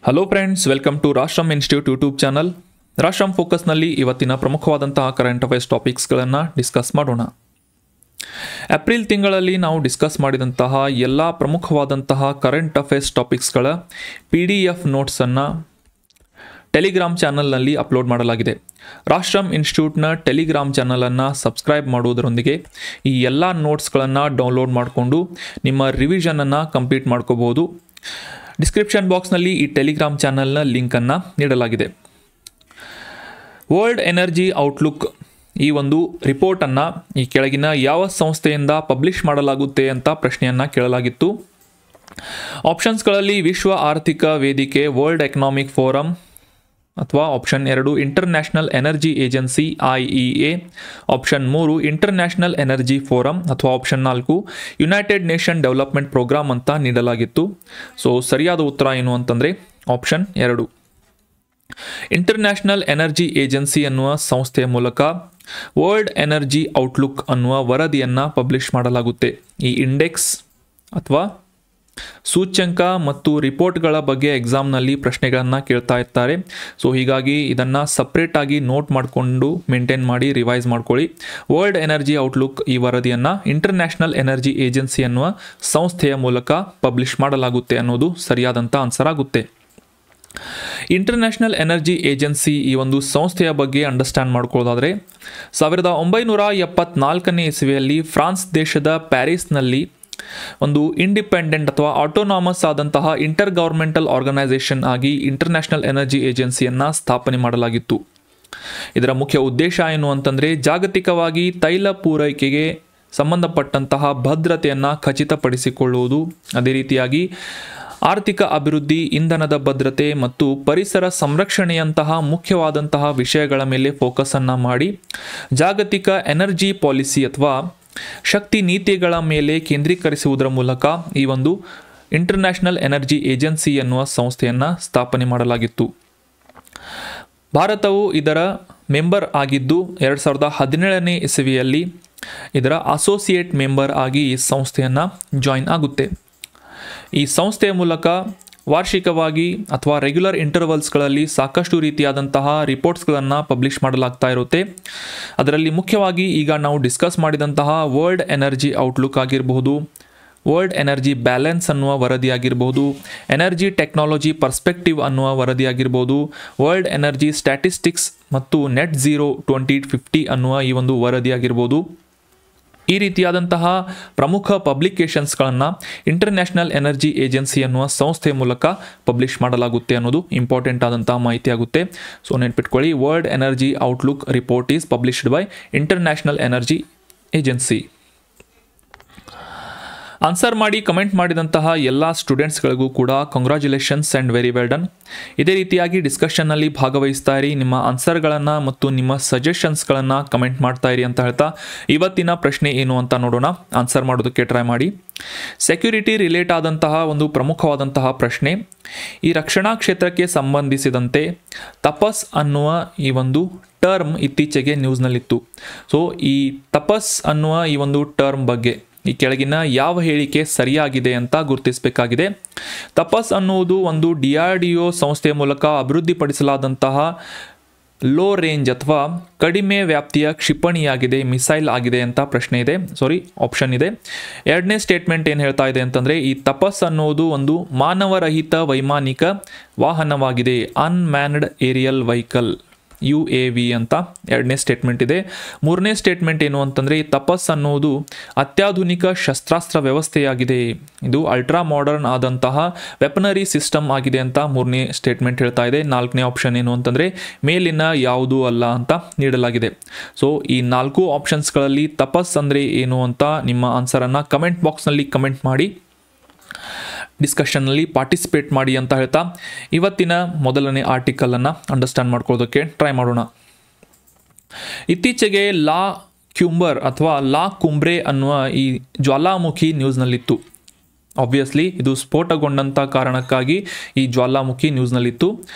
Hello friends, welcome to Rashtram institute YouTube channel. Rashtram ಫೋಕಸ್ನಲ್ಲಿ ಇವತ್ತಿನ ಪ್ರಮುಖವಾದಂತಹ ಕರೆಂಟ್ ಅಫೇರ್ಸ್ ಟಾಪಿಕ್ಸ್ಗಳನ್ನು ಡಿಸ್ಕಸ್ ಮಾಡೋಣ. ಏಪ್ರಿಲ್ ತಿಂಗಳಲ್ಲಿ ನಾವು ಡಿಸ್ಕಸ್ ಮಾಡಿದಂತಹ ಎಲ್ಲ ಪ್ರಮುಖವಾದಂತಹ ಕರೆಂಟ್ ಅಫೇರ್ಸ್ ಟಾಪಿಕ್ಸ್ಗಳ PDF ನೋಟ್ಸನ್ನು ಟೆಲಿಗ್ರಾಮ್ ಚಾನಲ್ನಲ್ಲಿ ಅಪ್ಲೋಡ್ ಮಾಡಲಾಗಿದೆ. ರಾಷ್ಟ್ರಂ ಇನ್ಸ್ಟಿಟ್ಯೂಟ್ನ ಟೆಲಿಗ್ರಾಮ್ ಚಾನಲನ್ನು ಸಬ್ಸ್ಕ್ರೈಬ್ ಮಾಡುವುದರೊಂದಿಗೆ ಈ ಎಲ್ಲ ನೋಟ್ಸ್ಗಳನ್ನು ಡೌನ್ಲೋಡ್ ಮಾಡಿಕೊಂಡು ನಿಮ್ಮ ರಿವಿಷನನ್ನು ಕಂಪ್ಲೀಟ್ ಮಾಡ್ಕೋಬೋದು. ಡಿಸ್ಕ್ರಿಪ್ಷನ್ ಬಾಕ್ಸ್ನಲ್ಲಿ ಈ ಟೆಲಿಗ್ರಾಮ್ ಚಾನಲ್ನ ಲಿಂಕನ್ನು ನೀಡಲಾಗಿದೆ. ವರ್ಲ್ಡ್ ಎನರ್ಜಿ ಔಟ್ಲುಕ್ ಈ ಒಂದು ರಿಪೋರ್ಟನ್ನು ಈ ಕೆಳಗಿನ ಯಾವ ಸಂಸ್ಥೆಯಿಂದ ಪಬ್ಲಿಷ್ ಮಾಡಲಾಗುತ್ತೆ ಅಂತ ಪ್ರಶ್ನೆಯನ್ನು ಕೇಳಲಾಗಿತ್ತು. ಆಪ್ಷನ್ಸ್ಗಳಲ್ಲಿ ವಿಶ್ವ ಆರ್ಥಿಕ ವೇದಿಕೆ, ವರ್ಲ್ಡ್ ಎಕನಾಮಿಕ್ ಫೋರಮ್ ಅಥವಾ option 2 International Energy Agency IEA, option 3 International Energy Forum ಅಥವಾ option 4 United Nation Development Programme ಅಂತ ನೀಡಲಾಗಿತ್ತು. ಸೊ ಸರಿಯಾದ ಉತ್ತರ ಏನು ಅಂತಂದರೆ ಆಪ್ಷನ್ 2. ಇಂಟರ್ನ್ಯಾಷನಲ್ ಎನರ್ಜಿ ಏಜೆನ್ಸಿ ಅನ್ನುವ ಸಂಸ್ಥೆಯ ಮೂಲಕ ವರ್ಲ್ಡ್ ಎನರ್ಜಿ ಔಟ್ಲುಕ್ ಅನ್ನುವ ವರದಿಯನ್ನು ಪಬ್ಲಿಷ್ ಮಾಡಲಾಗುತ್ತೆ. ಈ ಇಂಡೆಕ್ಸ್ ಅಥವಾ ಸೂಚ್ಯಂಕ ಮತ್ತು ರಿಪೋರ್ಟ್ಗಳ ಬಗ್ಗೆ ಎಕ್ಸಾಮ್ನಲ್ಲಿ ಪ್ರಶ್ನೆಗಳನ್ನು ಕೇಳ್ತಾ ಇರ್ತಾರೆ. ಸೊ ಹೀಗಾಗಿ ಇದನ್ನು ಸಪ್ರೇಟಾಗಿ ನೋಟ್ ಮಾಡಿಕೊಂಡು ಮೇಂಟೈನ್ ಮಾಡಿ ರಿವೈಸ್ ಮಾಡ್ಕೊಳ್ಳಿ. ವರ್ಲ್ಡ್ ಎನರ್ಜಿ ಔಟ್ಲುಕ್ ಈ ವರದಿಯನ್ನು ಇಂಟರ್ನ್ಯಾಷನಲ್ ಎನರ್ಜಿ ಏಜೆನ್ಸಿ ಅನ್ನುವ ಸಂಸ್ಥೆಯ ಮೂಲಕ ಪಬ್ಲಿಷ್ ಮಾಡಲಾಗುತ್ತೆ ಅನ್ನೋದು ಸರಿಯಾದಂಥ ಆನ್ಸರ್ ಆಗುತ್ತೆ. ಇಂಟರ್ನ್ಯಾಷನಲ್ ಎನರ್ಜಿ ಏಜೆನ್ಸಿ ಈ ಒಂದು ಸಂಸ್ಥೆಯ ಬಗ್ಗೆ ಅಂಡರ್ಸ್ಟ್ಯಾಂಡ್ ಮಾಡ್ಕೊಳ್ಳೋದಾದರೆ 1974ನೇ ಇಸವಿಯಲ್ಲಿ ಫ್ರಾನ್ಸ್ ದೇಶದ ಪ್ಯಾರಿಸ್ನಲ್ಲಿ ಒಂದು ಇಂಡಿಪೆಂಡೆಂಟ್ ಅಥವಾ ಆಟೋನಾಮಸ್ ಆದಂತಹ ಇಂಟರ್ ಗವರ್ಮೆಂಟಲ್ ಆರ್ಗನೈಸೇಷನ್ ಆಗಿ ಇಂಟರ್ನ್ಯಾಷನಲ್ ಎನರ್ಜಿ ಏಜೆನ್ಸಿಯನ್ನು ಸ್ಥಾಪನೆ ಮಾಡಲಾಗಿತ್ತು. ಇದರ ಮುಖ್ಯ ಉದ್ದೇಶ ಏನು ಅಂತಂದರೆ ಜಾಗತಿಕವಾಗಿ ತೈಲ ಪೂರೈಕೆಗೆ ಸಂಬಂಧಪಟ್ಟಂತಹ ಭದ್ರತೆಯನ್ನು ಖಚಿತಪಡಿಸಿಕೊಳ್ಳುವುದು, ಅದೇ ರೀತಿಯಾಗಿ ಆರ್ಥಿಕ ಅಭಿವೃದ್ಧಿ, ಇಂಧನದ ಭದ್ರತೆ ಮತ್ತು ಪರಿಸರ ಸಂರಕ್ಷಣೆಯಂತಹ ಮುಖ್ಯವಾದಂತಹ ವಿಷಯಗಳ ಮೇಲೆ ಫೋಕಸನ್ನು ಮಾಡಿ ಜಾಗತಿಕ ಎನರ್ಜಿ ಪಾಲಿಸಿ ಅಥವಾ ಶಕ್ತಿ ನೀತಿಗಳ ಮೇಲೆ ಕೇಂದ್ರೀಕರಿಸುವುದರ ಮೂಲಕ ಈ ಒಂದು ಇಂಟರ್ನ್ಯಾಷನಲ್ ಎನರ್ಜಿ ಏಜೆನ್ಸಿ ಎನ್ನುವ ಸಂಸ್ಥೆಯನ್ನು ಸ್ಥಾಪನೆ ಮಾಡಲಾಗಿತ್ತು. ಭಾರತವು ಇದರ ಮೆಂಬರ್ ಆಗಿದ್ದು 2017ನೇ ಇಸವಿಯಲ್ಲಿ ಇದರ ಅಸೋಸಿಯೇಟ್ ಮೆಂಬರ್ ಆಗಿ ಈ ಸಂಸ್ಥೆಯನ್ನು ಜಾಯಿನ್ ಆಗುತ್ತೆ. ಈ ಸಂಸ್ಥೆಯ ಮೂಲಕ ವಾರ್ಷಿಕವಾಗಿ ಅಥವಾ ರೆಗ್ಯುಲರ್ ಇಂಟರ್ವಲ್ಸ್ಗಳಲ್ಲಿ ಸಾಕಷ್ಟು ರೀತಿಯಾದಂತಹ ರಿಪೋರ್ಟ್ಸ್ಗಳನ್ನು ಪಬ್ಲಿಷ್ ಮಾಡಲಾಗ್ತಾ ಇರುತ್ತೆ. ಅದರಲ್ಲಿ ಮುಖ್ಯವಾಗಿ ಈಗ ನಾವು ಡಿಸ್ಕಸ್ ಮಾಡಿದಂತಹ ವರ್ಲ್ಡ್ ಎನರ್ಜಿ ಔಟ್ಲುಕ್ ಆಗಿರಬಹುದು, ವರ್ಲ್ಡ್ ಎನರ್ಜಿ ಬ್ಯಾಲೆನ್ಸ್ ಅನ್ನುವ ವರದಿ ಆಗಿರಬಹುದು, ಎನರ್ಜಿ ಟೆಕ್ನಾಲಜಿ ಪರ್ಸ್ಪೆಕ್ಟಿವ್ ಅನ್ನುವ ವರದಿ ಆಗಿರ್ಬೋದು, ವರ್ಲ್ಡ್ ಎನರ್ಜಿ ಸ್ಟ್ಯಾಟಿಸ್ಟಿಕ್ಸ್ ಮತ್ತು ನೆಟ್ ಝೀರೋ 2050 ಅನ್ನುವ ಈ ಒಂದು ವರದಿ ಆಗಿರ್ಬೋದು. ಈ ರೀತಿಯಾದಂತಹ ಪ್ರಮುಖ ಪಬ್ಲಿಕೇಶನ್ಸ್ಗಳನ್ನು ಇಂಟರ್ನ್ಯಾಷನಲ್ ಎನರ್ಜಿ ಏಜೆನ್ಸಿ ಅನ್ನುವ ಸಂಸ್ಥೆಯ ಮೂಲಕ ಪಬ್ಲಿಷ್ ಮಾಡಲಾಗುತ್ತೆ ಅನ್ನೋದು ಇಂಪಾರ್ಟೆಂಟ್ ಆದಂತಹ ಮಾಹಿತಿ ಆಗುತ್ತೆ. ಸೊ ನೆನ್ಪಿಟ್ಕೊಳ್ಳಿ, world energy outlook report is published by international Energy agency. Answer ಮಾಡಿ ಕಮೆಂಟ್ ಮಾಡಿದಂತಹ ಎಲ್ಲ ಸ್ಟೂಡೆಂಟ್ಸ್ಗಳಿಗೂ ಕೂಡ congratulations and very well done. ಇದೇ ರೀತಿಯಾಗಿ ಡಿಸ್ಕಷನ್ನಲ್ಲಿ ಭಾಗವಹಿಸ್ತಾ ಇರಿ, ನಿಮ್ಮ ಆನ್ಸರ್ಗಳನ್ನು ಮತ್ತು ನಿಮ್ಮ ಸಜೆಷನ್ಸ್ಗಳನ್ನು ಕಮೆಂಟ್ ಮಾಡ್ತಾ ಇರಿ ಅಂತ ಹೇಳ್ತಾ ಇವತ್ತಿನ ಪ್ರಶ್ನೆ ಏನು ಅಂತ ನೋಡೋಣ. ಆನ್ಸರ್ ಮಾಡೋದಕ್ಕೆ ಟ್ರೈ ಮಾಡಿ. ಸೆಕ್ಯೂರಿಟಿ ರಿಲೇಟ್ ಆದಂತಹ ಒಂದು ಪ್ರಮುಖವಾದಂತಹ ಪ್ರಶ್ನೆ. ಈ ರಕ್ಷಣಾ ಕ್ಷೇತ್ರಕ್ಕೆ ಸಂಬಂಧಿಸಿದಂತೆ ತಪಸ್ ಅನ್ನುವ ಈ ಒಂದು ಟರ್ಮ್ ಇತ್ತೀಚೆಗೆ ನ್ಯೂಸ್ನಲ್ಲಿತ್ತು. ಸೊ ಈ ತಪಸ್ ಅನ್ನುವ ಈ ಒಂದು ಟರ್ಮ್ ಬಗ್ಗೆ ಈ ಕೆಳಗಿನ ಯಾವ ಹೇಳಿಕೆ ಸರಿಯಾಗಿದೆ ಅಂತ ಗುರುತಿಸಬೇಕಾಗಿದೆ. ತಪಸ್ ಅನ್ನುವುದು ಒಂದು DRDO ಸಂಸ್ಥೆಯ ಮೂಲಕ ಅಭಿವೃದ್ಧಿಪಡಿಸಲಾದಂತಹ ಲೋ ರೇಂಜ್ ಅಥವಾ ಕಡಿಮೆ ವ್ಯಾಪ್ತಿಯ ಕ್ಷಿಪಣಿಯಾಗಿದೆ, ಮಿಸೈಲ್ ಆಗಿದೆ ಅಂತ ಆಪ್ಷನ್ ಇದೆ. ಎರಡನೇ ಸ್ಟೇಟ್ಮೆಂಟ್ ಏನು ಹೇಳ್ತಾ ಇದೆ ಅಂತಂದರೆ ಈ ತಪಸ್ ಅನ್ನುವುದು ಒಂದು ಮಾನವರಹಿತ ವೈಮಾನಿಕ ವಾಹನವಾಗಿದೆ, ಅನ್ಮ್ಯಾನ್ಡ್ ಏರಿಯಲ್ ವೆಹಿಕಲ್ UAV ಅಂತ ಎರಡನೇ ಸ್ಟೇಟ್ಮೆಂಟ್ ಇದೆ. ಮೂರನೇ ಸ್ಟೇಟ್ಮೆಂಟ್ ಏನು ಅಂತಂದರೆ ಈ ತಪಸ್ ಅನ್ನುವುದು ಅತ್ಯಾಧುನಿಕ ಶಸ್ತ್ರಾಸ್ತ್ರ ವ್ಯವಸ್ಥೆಯಾಗಿದೆ, ಇದು ಅಲ್ಟ್ರಾ ಮಾಡರ್ನ್ ಆದಂತಹ ವೆಪನರಿ ಸಿಸ್ಟಮ್ ಆಗಿದೆ ಅಂತ ಮೂರನೇ ಸ್ಟೇಟ್ಮೆಂಟ್ ಹೇಳ್ತಾ ಇದೆ. ನಾಲ್ಕನೇ ಆಪ್ಷನ್ ಏನು ಅಂತಂದರೆ ಮೇಲಿನ ಯಾವುದೂ ಅಲ್ಲ ಅಂತ ನೀಡಲಾಗಿದೆ. ಸೊ ಈ 4 ಆಪ್ಷನ್ಸ್ಗಳಲ್ಲಿ ತಪಸ್ ಅಂದರೆ ಏನು ಅಂತ ನಿಮ್ಮ ಆನ್ಸರನ್ನು ಕಮೆಂಟ್ ಬಾಕ್ಸ್ನಲ್ಲಿ ಕಮೆಂಟ್ ಮಾಡಿ ಡಿಸ್ಕಷನ್ನಲ್ಲಿ ಪಾರ್ಟಿಸಿಪೇಟ್ ಮಾಡಿ ಅಂತ ಹೇಳ್ತಾ ಇವತ್ತಿನ ಮೊದಲನೇ ಆರ್ಟಿಕಲನ್ನು ಅಂಡರ್ಸ್ಟ್ಯಾಂಡ್ ಮಾಡ್ಕೊಳ್ಳೋದಕ್ಕೆ ಟ್ರೈ ಮಾಡೋಣ. ಇತ್ತೀಚೆಗೆ ಲಾ ಕ್ಯೂಂಬರ್ ಅಥವಾ ಲಾ ಕುಂಬ್ರೆ ಅನ್ನುವ ಈ ಜ್ವಾಲಾಮುಖಿ ನ್ಯೂಸ್ನಲ್ಲಿತ್ತು. ಆಬ್ವಿಯಸ್ಲಿ ಇದು ಸ್ಫೋಟಗೊಂಡಂಥ ಕಾರಣಕ್ಕಾಗಿ ಈ ಜ್ವಾಲಾಮುಖಿ ನ್ಯೂಸ್ನಲ್ಲಿತ್ತು.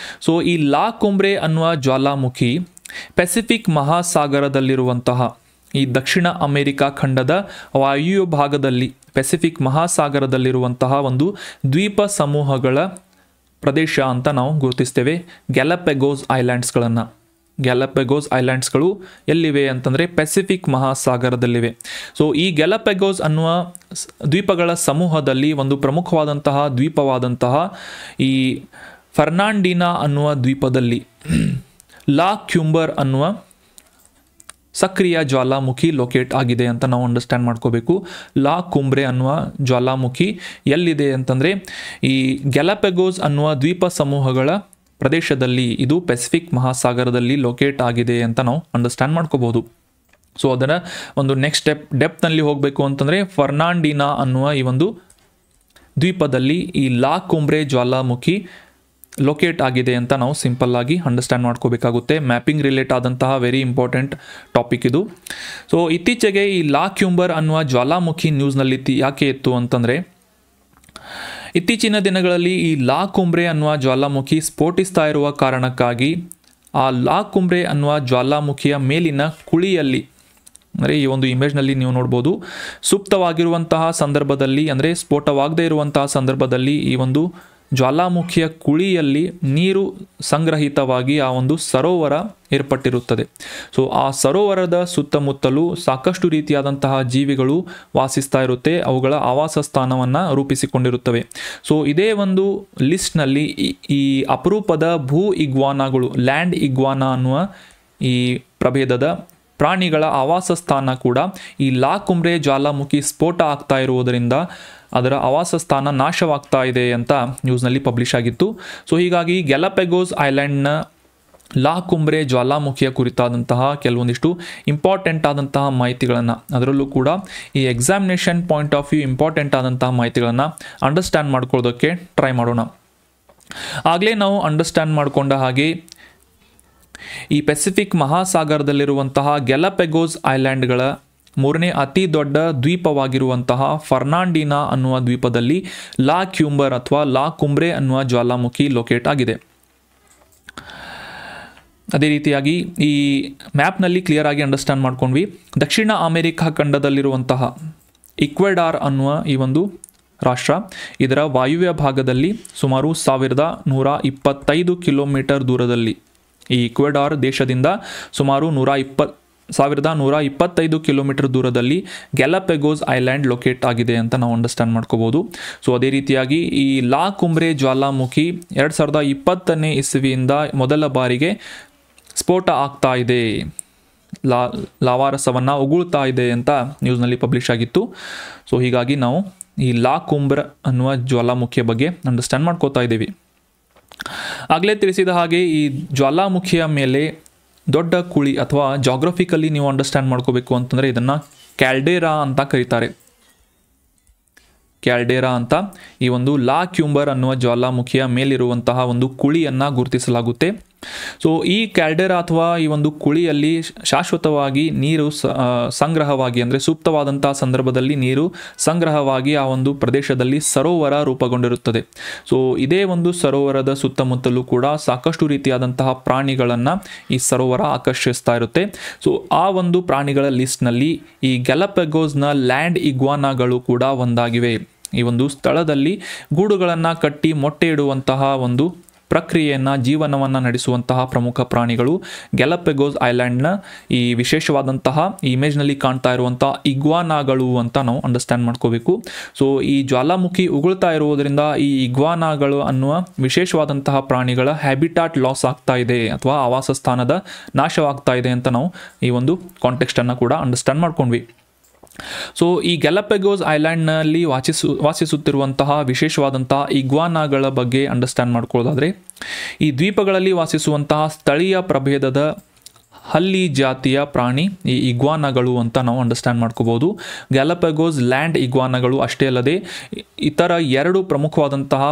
ಸೊ ಈ ಲಾ ಕುಂಬ್ರೆ ಅನ್ನುವ ಜ್ವಾಲಾಮುಖಿ ಪೆಸಿಫಿಕ್ ಮಹಾಸಾಗರದಲ್ಲಿರುವಂತಹ ಈ ದಕ್ಷಿಣ ಅಮೆರಿಕಾ ಖಂಡದ ವಾಯುವ್ಯ ಭಾಗದಲ್ಲಿ ಪೆಸಿಫಿಕ್ ಮಹಾಸಾಗರದಲ್ಲಿರುವಂತಹ ಒಂದು ದ್ವೀಪ ಸಮೂಹಗಳ ಪ್ರದೇಶ ಅಂತ ನಾವು ಗುರುತಿಸ್ತೇವೆ ಗ್ಯಾಲಪಗೋಸ್ ಐಲ್ಯಾಂಡ್ಸ್ಗಳನ್ನು. ಗ್ಯಾಲಪಗೋಸ್ ಐಲ್ಯಾಂಡ್ಸ್ಗಳು ಎಲ್ಲಿವೆ ಅಂತಂದರೆ ಪೆಸಿಫಿಕ್ ಮಹಾಸಾಗರದಲ್ಲಿವೆ. ಸೊ ಈ ಗ್ಯಾಲಪಗೋಸ್ ಅನ್ನುವ ದ್ವೀಪಗಳ ಸಮೂಹದಲ್ಲಿ ಒಂದು ಪ್ರಮುಖವಾದಂತಹ ದ್ವೀಪವಾದಂತಹ ಈ ಫರ್ನಾಂಡಿನಾ ಅನ್ನುವ ದ್ವೀಪದಲ್ಲಿ ಲಾ ಕ್ಯೂಂಬರ್ ಅನ್ನುವ ಸಕ್ರಿಯ ಜ್ವಾಲಾಮುಖಿ ಲೊಕೇಟ್ ಆಗಿದೆ ಅಂತ ನಾವು ಅಂಡರ್ಸ್ಟ್ಯಾಂಡ್ ಮಾಡ್ಕೋಬೇಕು. ಲಾ ಕುಂಬ್ರೆ ಅನ್ನುವ ಜ್ವಾಲಾಮುಖಿ ಎಲ್ಲಿದೆ ಅಂತಂದರೆ ಈ ಗ್ಯಾಲಪಗೋಸ್ ಅನ್ನುವ ದ್ವೀಪ ಸಮೂಹಗಳ ಪ್ರದೇಶದಲ್ಲಿ, ಇದು ಪೆಸಿಫಿಕ್ ಮಹಾಸಾಗರದಲ್ಲಿ ಲೊಕೇಟ್ ಆಗಿದೆ ಅಂತ ನಾವು ಅಂಡರ್ಸ್ಟ್ಯಾಂಡ್ ಮಾಡ್ಕೋಬಹುದು. ಸೊ ಅದರ ಒಂದು ನೆಕ್ಸ್ಟ್ ಡೆಪ್ತ್ನಲ್ಲಿ ಹೋಗಬೇಕು ಅಂತಂದರೆ ಫರ್ನಾಂಡಿನಾ ಅನ್ನುವ ಈ ಒಂದು ದ್ವೀಪದಲ್ಲಿ ಈ ಲಾ ಕುಂಬ್ರೆ ಜ್ವಾಲಾಮುಖಿ ಲೊಕೇಟ್ ಆಗಿದೆ ಅಂತ ನಾವು ಸಿಂಪಲ್ ಆಗಿ ಅಂಡರ್ಸ್ಟ್ಯಾಂಡ್ ಮಾಡ್ಕೋಬೇಕಾಗುತ್ತೆ. ಮ್ಯಾಪಿಂಗ್ ರಿಲೇಟ್ ಆದಂತಹ ವೆರಿ ಇಂಪಾರ್ಟೆಂಟ್ ಟಾಪಿಕ್ ಇದು. ಸೊ ಇತ್ತೀಚೆಗೆ ಈ ಲಾ ಕ್ಯೂಂಬರ್ ಅನ್ನುವ ಜ್ವಾಲಾಮುಖಿ ನ್ಯೂಸ್ನಲ್ಲಿ ಯಾಕೆ ಇತ್ತು ಅಂತಂದರೆ, ಇತ್ತೀಚಿನ ದಿನಗಳಲ್ಲಿ ಈ ಲಾ ಕುಂಬ್ರೆ ಅನ್ನುವ ಜ್ವಾಲಾಮುಖಿ ಸ್ಫೋಟಿಸ್ತಾ ಇರುವ ಕಾರಣಕ್ಕಾಗಿ ಆ ಲಾ ಕುಂಬ್ರೆ ಅನ್ನುವ ಜ್ವಾಲಾಮುಖಿಯ ಮೇಲಿನ ಕುಳಿಯಲ್ಲಿ, ಅಂದರೆ ಈ ಒಂದು ಇಮೇಜ್ನಲ್ಲಿ ನೀವು ನೋಡ್ಬೋದು, ಸುಪ್ತವಾಗಿರುವಂತಹ ಸಂದರ್ಭದಲ್ಲಿ, ಅಂದರೆ ಸ್ಫೋಟವಾಗದೇ ಇರುವಂತಹ ಸಂದರ್ಭದಲ್ಲಿ ಈ ಒಂದು ಜ್ವಾಲಾಮುಖಿಯ ಕುಳಿಯಲ್ಲಿ ನೀರು ಸಂಗ್ರಹಿತವಾಗಿ ಆ ಒಂದು ಸರೋವರ ಏರ್ಪಟ್ಟಿರುತ್ತದೆ. ಸೊ ಆ ಸರೋವರದ ಸುತ್ತಮುತ್ತಲೂ ಸಾಕಷ್ಟು ರೀತಿಯಾದಂತಹ ಜೀವಿಗಳು ವಾಸಿಸ್ತಾ ಇರುತ್ತೆ, ಅವುಗಳ ಆವಾಸ ಸ್ಥಾನವನ್ನು ರೂಪಿಸಿಕೊಂಡಿರುತ್ತವೆ. ಸೊ ಇದೇ ಒಂದು ಲಿಸ್ಟ್ನಲ್ಲಿ ಈ ಅಪರೂಪದ ಭೂ ಇಗ್ವಾನಾಗಳು, ಲ್ಯಾಂಡ್ ಇಗ್ವಾನಾ ಅನ್ನುವ ಈ ಪ್ರಭೇದದ ಪ್ರಾಣಿಗಳ ಆವಾಸ ಸ್ಥಾನ ಕೂಡ ಈ ಲಾ ಕುಂಬ್ರೆ ಜ್ವಾಲಾಮುಖಿ ಸ್ಫೋಟ ಆಗ್ತಾ ಇರುವುದರಿಂದ ಅದರ ಆವಾಸ ಸ್ಥಾನ ನಾಶವಾಗ್ತಾ ಇದೆ ಅಂತ ನ್ಯೂಸ್ನಲ್ಲಿ ಪಬ್ಲಿಷ್ ಆಗಿತ್ತು. ಸೊ ಹೀಗಾಗಿ ಗ್ಯಾಲಪಗೋಸ್ ಐಲ್ಯಾಂಡ್ನ ಲಾ ಕುಂಬ್ರೆ ಜ್ವಾಲಾಮುಖಿಯ ಕುರಿತಾದಂತಹ ಕೆಲವೊಂದಿಷ್ಟು ಇಂಪಾರ್ಟೆಂಟ್ ಆದಂತಹ ಮಾಹಿತಿಗಳನ್ನು, ಅದರಲ್ಲೂ ಕೂಡ ಈ examination point of view important ಆದಂತಹ ಮಾಹಿತಿಗಳನ್ನು ಅಂಡರ್ಸ್ಟ್ಯಾಂಡ್ ಮಾಡ್ಕೊಳ್ಳೋದಕ್ಕೆ ಟ್ರೈ ಮಾಡೋಣ. ಆಗಲೇ ನಾವು ಅಂಡರ್ಸ್ಟ್ಯಾಂಡ್ ಮಾಡಿಕೊಂಡ ಹಾಗೆ ಈ ಪೆಸಿಫಿಕ್ ಮಹಾಸಾಗರದಲ್ಲಿರುವಂತಹ ಗ್ಯಾಲಪಗೋಸ್ ಐಲ್ಯಾಂಡ್ಗಳ ಮೂರನೇ ಅತಿ ದೊಡ್ಡ ದ್ವೀಪವಾಗಿರುವಂತಹ ಫರ್ನಾಂಡಿನಾ ಅನ್ನುವ ದ್ವೀಪದಲ್ಲಿ ಲಾ ಕ್ಯೂಂಬರ್ ಅಥವಾ ಲಾ ಕುಂಬ್ರೆ ಅನ್ನುವ ಜ್ವಾಲಾಮುಖಿ ಲೊಕೇಟ್ ಆಗಿದೆ. ಅದೇ ರೀತಿಯಾಗಿ ಈ ಮ್ಯಾಪ್ನಲ್ಲಿ ಕ್ಲಿಯರ್ ಆಗಿ ಅಂಡರ್ಸ್ಟ್ಯಾಂಡ್ ಮಾಡ್ಕೊಂಡ್ವಿ. ದಕ್ಷಿಣ ಅಮೆರಿಕಾ ಖಂಡದಲ್ಲಿರುವಂತಹ ಇಕ್ವೆಡಾರ್ ಅನ್ನುವ ಈ ಒಂದು ರಾಷ್ಟ್ರ, ಇದರ ವಾಯುವ್ಯ ಭಾಗದಲ್ಲಿ ಸುಮಾರು 1125 ಕಿಲೋಮೀಟರ್ ದೂರದಲ್ಲಿ, ಈ ಇಕ್ವೆಡಾರ್ ದೇಶದಿಂದ ಸುಮಾರು 1125 ಕಿಲೋಮೀಟರ್ ದೂರದಲ್ಲಿ ಗ್ಯಾಲಪಗೋಸ್ ಐಲ್ಯಾಂಡ್ ಲೊಕೇಟ್ ಆಗಿದೆ ಅಂತ ನಾವು ಅಂಡರ್ಸ್ಟ್ಯಾಂಡ್ ಮಾಡ್ಕೋಬೋದು. ಸೊ ಅದೇ ರೀತಿಯಾಗಿ ಈ ಲಾ ಕುಂಬ್ರೆ ಜ್ವಾಲಾಮುಖಿ 2020ನೇ ಇಸವಿಯಿಂದ ಮೊದಲ ಬಾರಿಗೆ ಸ್ಫೋಟ ಆಗ್ತಾ ಇದೆ, ಲಾವಾರಸವನ್ನು ಉಗುಳ್ತಾ ಇದೆ ಅಂತ ನ್ಯೂಸ್ನಲ್ಲಿ ಪಬ್ಲಿಷ್ ಆಗಿತ್ತು. ಸೊ ಹೀಗಾಗಿ ನಾವು ಈ ಲಾ ಕುಂಬ್ರ ಅನ್ನುವ ಜ್ವಾಲಾಮುಖಿಯ ಬಗ್ಗೆ ಅಂಡರ್ಸ್ಟ್ಯಾಂಡ್ ಮಾಡ್ಕೋತಾ ಇದ್ದೀವಿ. ಆಗಲೇ ತಿಳಿಸಿದ ಹಾಗೆ ಈ ಜ್ವಾಲಾಮುಖಿಯ ಮೇಲೆ ದೊಡ್ಡ ಕುಳಿ ಅಥವಾ ಜಾಗ್ರಫಿಕಲಿ ನೀವು ಅಂಡರ್ಸ್ಟ್ಯಾಂಡ್ ಮಾಡ್ಕೋಬೇಕು ಅಂತಂದರೆ ಇದನ್ನು ಕ್ಯಾಲ್ಡೇರಾ ಅಂತ ಕರೀತಾರೆ. ಕ್ಯಾಲ್ಡೇರಾ ಅಂತ ಈ ಒಂದು ಲಾ ಕ್ಯೂಂಬರ್ ಅನ್ನುವ ಜ್ವಾಲಾಮುಖಿಯ ಮೇಲಿರುವಂತಹ ಒಂದು ಕುಳಿಯನ್ನು ಗುರುತಿಸಲಾಗುತ್ತೆ. ಸೊ ಈ ಕ್ಯಾಲ್ಡೇರಾ ಅಥವಾ ಈ ಒಂದು ಕುಳಿಯಲ್ಲಿ ಶಾಶ್ವತವಾಗಿ ನೀರು ಸಂಗ್ರಹವಾಗಿ, ಅಂದರೆ ಸೂಕ್ತವಾದಂತಹ ಸಂದರ್ಭದಲ್ಲಿ ನೀರು ಸಂಗ್ರಹವಾಗಿ ಆ ಒಂದು ಪ್ರದೇಶದಲ್ಲಿ ಸರೋವರ ರೂಪುಗೊಂಡಿರುತ್ತದೆ. ಸೊ ಇದೇ ಒಂದು ಸರೋವರದ ಸುತ್ತಮುತ್ತಲೂ ಕೂಡ ಸಾಕಷ್ಟು ರೀತಿಯಾದಂತಹ ಪ್ರಾಣಿಗಳನ್ನು ಈ ಸರೋವರ ಆಕರ್ಷಿಸ್ತಾ ಇರುತ್ತೆ. ಸೊ ಆ ಒಂದು ಪ್ರಾಣಿಗಳ ಲಿಸ್ಟ್ನಲ್ಲಿ ಈ ಗ್ಯಾಲಪಗೋಸ್ನ ಲ್ಯಾಂಡ್ ಇಗ್ವಾನಾಗಳು ಕೂಡ ಒಂದಾಗಿವೆ. ಈ ಒಂದು ಸ್ಥಳದಲ್ಲಿ ಗೂಡುಗಳನ್ನು ಕಟ್ಟಿ ಮೊಟ್ಟೆ ಇಡುವಂತಹ ಒಂದು ಪ್ರಕ್ರಿಯೆಯನ್ನು, ಜೀವನವನ್ನು ನಡೆಸುವಂತಹ ಪ್ರಮುಖ ಪ್ರಾಣಿಗಳು ಗ್ಯಾಲಪಗೋಸ್ ಐಲ್ಯಾಂಡ್ನ ಈ ವಿಶೇಷವಾದಂತಹ ಈ ಇಮೇಜ್ನಲ್ಲಿ ಕಾಣ್ತಾ ಇರುವಂತಹ ಇಗ್ವಾನಾಗಳು ಅಂತ ನಾವು ಅಂಡರ್ಸ್ಟ್ಯಾಂಡ್ ಮಾಡ್ಕೋಬೇಕು. ಸೊ ಈ ಜ್ವಾಲಾಮುಖಿ ಉಗುಳ್ತಾ ಇರುವುದರಿಂದ ಈ ಇಗ್ವಾನಾಗಳು ಅನ್ನುವ ವಿಶೇಷವಾದಂತಹ ಪ್ರಾಣಿಗಳ ಹ್ಯಾಬಿಟಾಟ್ ಲಾಸ್ ಆಗ್ತಾ ಇದೆ ಅಥವಾ ಆವಾಸ ಸ್ಥಾನದ ನಾಶವಾಗ್ತಾ ಇದೆ ಅಂತ ನಾವು ಈ ಒಂದು ಕಾಂಟೆಕ್ಸ್ಟನ್ನು ಕೂಡ ಅಂಡರ್ಸ್ಟ್ಯಾಂಡ್ ಮಾಡ್ಕೊಂಡ್ವಿ. ಸೊ ಈ ಗ್ಯಾಲಪಗೋಸ್ ಐಲ್ಯಾಂಡ್ನಲ್ಲಿ ವಾಸಿಸುತ್ತಿರುವಂತಹ ವಿಶೇಷವಾದಂತಹ ಇಗ್ವಾನಾಗಳ ಬಗ್ಗೆ ಅಂಡರ್ಸ್ಟ್ಯಾಂಡ್ ಮಾಡ್ಕೊಳ್ಳೋದಾದರೆ, ಈ ದ್ವೀಪಗಳಲ್ಲಿ ವಾಸಿಸುವಂತಹ ಸ್ಥಳೀಯ ಪ್ರಭೇದದ ಹಲ್ಲಿ ಜಾತಿಯ ಪ್ರಾಣಿ ಈ ಇಗ್ವಾನಾಗಳು ಅಂತ ನಾವು ಅಂಡರ್ಸ್ಟ್ಯಾಂಡ್ ಮಾಡ್ಕೋಬೋದು. ಗ್ಯಾಲಪಗೋಸ್ ಲ್ಯಾಂಡ್ ಇಗ್ವಾನಾಗಳು ಅಷ್ಟೇ ಅಲ್ಲದೆ ಇತರ 2 ಪ್ರಮುಖವಾದಂತಹ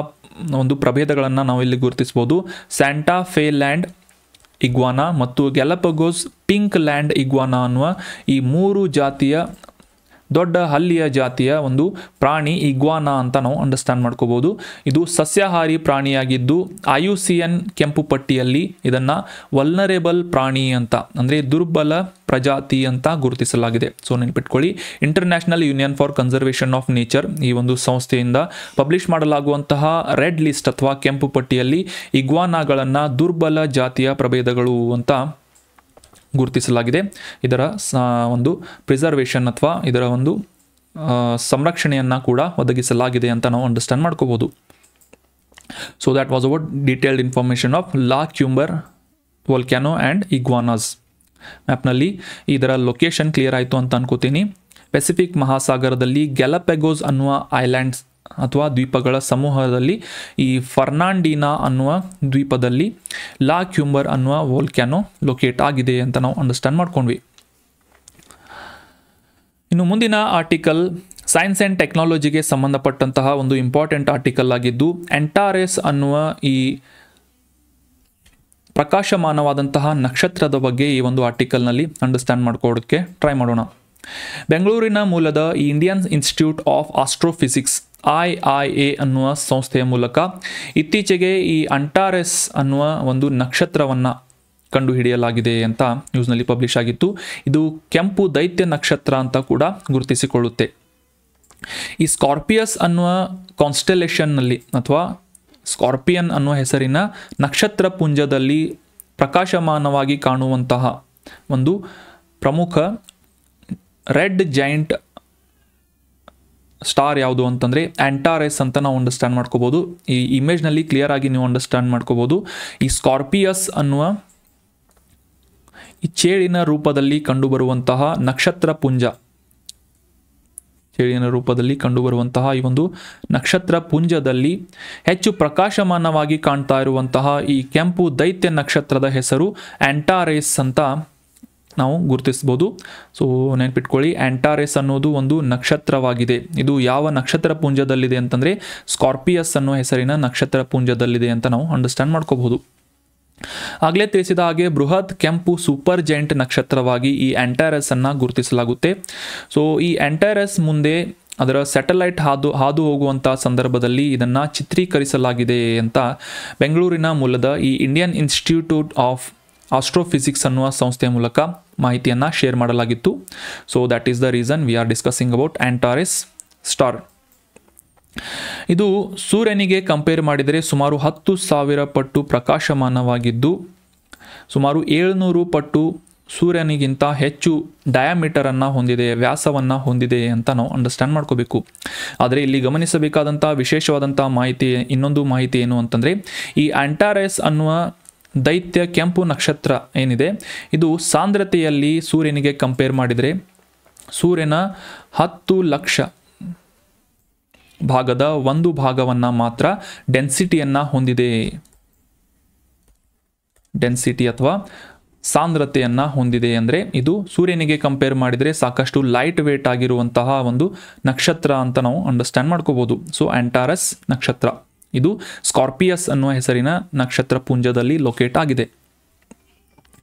ಒಂದು ಪ್ರಭೇದಗಳನ್ನು ನಾವು ಇಲ್ಲಿ ಗುರುತಿಸ್ಬೋದು. ಸ್ಯಾಂಟಾ ಫೇ ಲ್ಯಾಂಡ್ ಇಗ್ವಾನಾ ಮತ್ತು ಗ್ಯಾಲಪಗೋಸ್ ಪಿಂಕ್ ಲ್ಯಾಂಡ್ ಇಗ್ವಾನಾ ಅನ್ನುವ ಈ 3 ಜಾತಿಯ ದೊಡ್ಡ ಹಲ್ಲಿಯ ಜಾತಿಯ ಒಂದು ಪ್ರಾಣಿ ಇಗ್ವಾನಾ ಅಂತ ನಾವು ಅಂಡರ್ಸ್ಟ್ಯಾಂಡ್ ಮಾಡ್ಕೋಬಹುದು. ಇದು ಸಸ್ಯಾಹಾರಿ ಪ್ರಾಣಿಯಾಗಿದ್ದು IUCN ಕೆಂಪು ಪಟ್ಟಿಯಲ್ಲಿ ಇದನ್ನು ವಲ್ನರೇಬಲ್ ಪ್ರಾಣಿ ಅಂತ ಅಂದರೆ ದುರ್ಬಲ ಪ್ರಜಾತಿ ಅಂತ ಗುರುತಿಸಲಾಗಿದೆ. ಸೊ ನೆನಪಿಟ್ಕೊಳ್ಳಿ, International Union for Conservation of Nature ಈ ಒಂದು ಸಂಸ್ಥೆಯಿಂದ ಪಬ್ಲಿಷ್ ಮಾಡಲಾಗುವಂತಹ ರೆಡ್ ಲಿಸ್ಟ್ ಅಥವಾ ಕೆಂಪು ಪಟ್ಟಿಯಲ್ಲಿ ಇಗ್ವಾನಾಗಳನ್ನು ದುರ್ಬಲ ಜಾತಿಯ ಪ್ರಭೇದಗಳು ಅಂತ ಗುರುತಿಸಲಾಗಿದೆ. ಇದರ ಒಂದು ಪ್ರಿಸರ್ವೇಷನ್ ಅಥವಾ ಇದರ ಒಂದು ಸಂರಕ್ಷಣೆಯನ್ನು ಕೂಡ ಒದಗಿಸಲಾಗಿದೆ ಅಂತ ನಾವು ಅಂಡರ್ಸ್ಟ್ಯಾಂಡ್ ಮಾಡ್ಕೋಬಹುದು. So that was about detailed information of La Cumbre volcano and iguanas. ಮ್ಯಾಪ್ನಲ್ಲಿ ಇದರ ಲೊಕೇಶನ್ ಕ್ಲಿಯರ್ ಆಯಿತು ಅಂತ ಅನ್ಕೋತೀನಿ. ಪೆಸಿಫಿಕ್ ಮಹಾಸಾಗರದಲ್ಲಿ ಗ್ಯಾಲಪೆಗೋಸ್ ಅನ್ನುವ ಐಲ್ಯಾಂಡ್ಸ್ ಅಥವಾ ದ್ವೀಪಗಳ ಸಮೂಹದಲ್ಲಿ ಈ ಫರ್ನಾಂಡಿನಾ ಅನ್ನುವ ದ್ವೀಪದಲ್ಲಿ ಲಾ ಕ್ಯೂಂಬರ್ ಅನ್ನುವ ವೋಲ್ಕ್ಯಾನೋ ಲೊಕೇಟ್ ಆಗಿದೆ ಅಂತ ನಾವು ಅಂಡರ್ಸ್ಟ್ಯಾಂಡ್ ಮಾಡ್ಕೊಂಡ್ವಿ. ಇನ್ನು ಮುಂದಿನ ಆರ್ಟಿಕಲ್ ಸೈನ್ಸ್ ಆ್ಯಂಡ್ ಟೆಕ್ನಾಲಜಿಗೆ ಸಂಬಂಧಪಟ್ಟಂತಹ ಒಂದು ಇಂಪಾರ್ಟೆಂಟ್ ಆರ್ಟಿಕಲ್ ಆಗಿದ್ದು ಆಂಟಾರೆಸ್ ಅನ್ನುವ ಈ ಪ್ರಕಾಶಮಾನವಾದಂತಹ ನಕ್ಷತ್ರದ ಬಗ್ಗೆ ಈ ಒಂದು ಆರ್ಟಿಕಲ್ನಲ್ಲಿ ಅಂಡರ್ಸ್ಟ್ಯಾಂಡ್ ಮಾಡ್ಕೊಳ್ಳೋದಕ್ಕೆ ಟ್ರೈ ಮಾಡೋಣ. ಬೆಂಗಳೂರಿನ ಮೂಲದ ಈ Indian institute of astrophysics IIA ಅನ್ನುವ ಸಂಸ್ಥೆಯ ಮೂಲಕ ಇತ್ತೀಚೆಗೆ ಈ ಅಂಟಾರೆಸ್ ಅನ್ನುವ ಒಂದು ನಕ್ಷತ್ರವನ್ನು ಕಂಡುಹಿಡಿಯಲಾಗಿದೆ ಅಂತ ನ್ಯೂಸ್ನಲ್ಲಿ ಪಬ್ಲಿಷ್ ಆಗಿತ್ತು. ಇದು ಕೆಂಪು ದೈತ್ಯ ನಕ್ಷತ್ರ ಅಂತ ಕೂಡ ಗುರುತಿಸಿಕೊಳ್ಳುತ್ತೆ. ಈ ಸ್ಕಾರ್ಪಿಯಸ್ ಅನ್ನುವ ಕಾನ್ಸ್ಟೆಲೇಷನ್ನಲ್ಲಿ ಅಥವಾ ಸ್ಕಾರ್ಪಿಯನ್ ಅನ್ನುವ ಹೆಸರಿನ ನಕ್ಷತ್ರ ಪುಂಜದಲ್ಲಿ ಪ್ರಕಾಶಮಾನವಾಗಿ ಕಾಣುವಂತಹ ಒಂದು ಪ್ರಮುಖ ರೆಡ್ ಜೈಂಟ್ ಸ್ಟಾರ್ ಯಾವುದು ಅಂತಂದರೆ ಆಂಟಾರೆಸ್ ಅಂತ ನಾವು ಅಂಡರ್ಸ್ಟ್ಯಾಂಡ್ ಮಾಡ್ಕೋಬೋದು. ಈ ಇಮೇಜ್ನಲ್ಲಿ ಕ್ಲಿಯರ್ ಆಗಿ ನೀವು ಅಂಡರ್ಸ್ಟ್ಯಾಂಡ್ ಮಾಡ್ಕೋಬೋದು. ಈ ಸ್ಕಾರ್ಪಿಯಸ್ ಅನ್ನುವ ಈ ಚೇಳಿನ ರೂಪದಲ್ಲಿ ಕಂಡುಬರುವಂತಹ ನಕ್ಷತ್ರ ಪುಂಜ, ಚೇಳಿನ ರೂಪದಲ್ಲಿ ಕಂಡುಬರುವಂತಹ ಈ ಒಂದು ನಕ್ಷತ್ರ ಪುಂಜದಲ್ಲಿ ಹೆಚ್ಚು ಪ್ರಕಾಶಮಾನವಾಗಿ ಕಾಣ್ತಾ ಇರುವಂತಹ ಈ ಕೆಂಪು ದೈತ್ಯ ನಕ್ಷತ್ರದ ಹೆಸರು ಆಂಟಾರೆಸ್ ಅಂತ ನಾವು ಗುರುತಿಸ್ಬೋದು. ಸೊ ನೆನಪಿಟ್ಕೊಳ್ಳಿ, ಆಂಟಾರೆಸ್ ಅನ್ನೋದು ಒಂದು ನಕ್ಷತ್ರವಾಗಿದೆ. ಇದು ಯಾವ ನಕ್ಷತ್ರ ಪುಂಜದಲ್ಲಿದೆ ಅಂತಂದರೆ ಸ್ಕಾರ್ಪಿಯಸ್ ಅನ್ನೋ ಹೆಸರಿನ ನಕ್ಷತ್ರ ಪುಂಜದಲ್ಲಿದೆ ಅಂತ ನಾವು ಅಂಡರ್ಸ್ಟ್ಯಾಂಡ್ ಮಾಡ್ಕೋಬಹುದು. ಆಗಲೇ ತಿಳಿಸಿದ ಹಾಗೆ ಬೃಹತ್ ಕೆಂಪು ಸೂಪರ್ ಜೈಂಟ್ ನಕ್ಷತ್ರವಾಗಿ ಈ ಆಂಟಾರೆಸ್ ಅನ್ನು ಗುರುತಿಸಲಾಗುತ್ತೆ. ಸೊ ಈ ಆಂಟಾರೆಸ್ ಮುಂದೆ ಅದರ ಸ್ಯಾಟಲೈಟ್ ಹಾದು ಹೋಗುವಂಥ ಸಂದರ್ಭದಲ್ಲಿ ಇದನ್ನು ಚಿತ್ರೀಕರಿಸಲಾಗಿದೆ ಅಂತ ಬೆಂಗಳೂರಿನ ಮೂಲದ ಈ ಇಂಡಿಯನ್ ಇನ್ಸ್ಟಿಟ್ಯೂಟ್ ಆಫ್ ಆಸ್ಟ್ರೋಫಿಸಿಕ್ಸ್ ಅನ್ನುವ ಸಂಸ್ಥೆಯ ಮೂಲಕ ಮಾಹಿತಿಯನ್ನು ಶೇರ್ ಮಾಡಲಾಗಿತ್ತು. So that is the reason we are discussing about Antares star. ಇದು ಸೂರ್ಯನಿಗೆ ಕಂಪೇರ್ ಮಾಡಿದರೆ ಸುಮಾರು 10,000 ಪಟ್ಟು ಪ್ರಕಾಶಮಾನವಾಗಿದ್ದು ಸುಮಾರು 700 ಪಟ್ಟು ಸೂರ್ಯನಿಗಿಂತ ಹೆಚ್ಚು ಡಯಾಮೀಟರನ್ನು ಹೊಂದಿದೆ, ವ್ಯಾಸವನ್ನು ಹೊಂದಿದೆ ಅಂತ ನಾವು ಅಂಡರ್ಸ್ಟ್ಯಾಂಡ್ ಮಾಡ್ಕೋಬೇಕು. ಆದರೆ ಇಲ್ಲಿ ಗಮನಿಸಬೇಕಾದಂಥ ವಿಶೇಷವಾದಂಥ ಮಾಹಿತಿ, ಇನ್ನೊಂದು ಮಾಹಿತಿ ಏನು ಅಂತಂದರೆ ಈ ಆಂಟಾರೆಸ್ ಅನ್ನುವ ದೈತ್ಯ ಕೆಂಪು ನಕ್ಷತ್ರ ಏನಿದೆ ಇದು ಸಾಂದ್ರತೆಯಲ್ಲಿ ಸೂರ್ಯನಿಗೆ ಕಂಪೇರ್ ಮಾಡಿದರೆ ಸೂರ್ಯನ 10 ಲಕ್ಷ ಭಾಗದ ಒಂದು ಭಾಗವನ್ನು ಮಾತ್ರ ಡೆನ್ಸಿಟಿಯನ್ನು ಹೊಂದಿದೆ. ಡೆನ್ಸಿಟಿ ಅಥವಾ ಸಾಂದ್ರತೆಯನ್ನು ಹೊಂದಿದೆ ಅಂದರೆ ಇದು ಸೂರ್ಯನಿಗೆ ಕಂಪೇರ್ ಮಾಡಿದರೆ ಸಾಕಷ್ಟು ಲೈಟ್ ವೇಟ್ ಆಗಿರುವಂತಹ ಒಂದು ನಕ್ಷತ್ರ ಅಂತ ನಾವು ಅಂಡರ್ಸ್ಟ್ಯಾಂಡ್ ಮಾಡ್ಕೋಬೋದು. ಸೊ ಆಂಟಾರಸ್ ನಕ್ಷತ್ರ ಇದು ಸ್ಕಾರ್ಪಿಯಸ್ ಅನ್ನುವ ಹೆಸರಿನ ನಕ್ಷತ್ರ ಪುಂಜದಲ್ಲಿ ಲೊಕೇಟ್ ಆಗಿದೆ.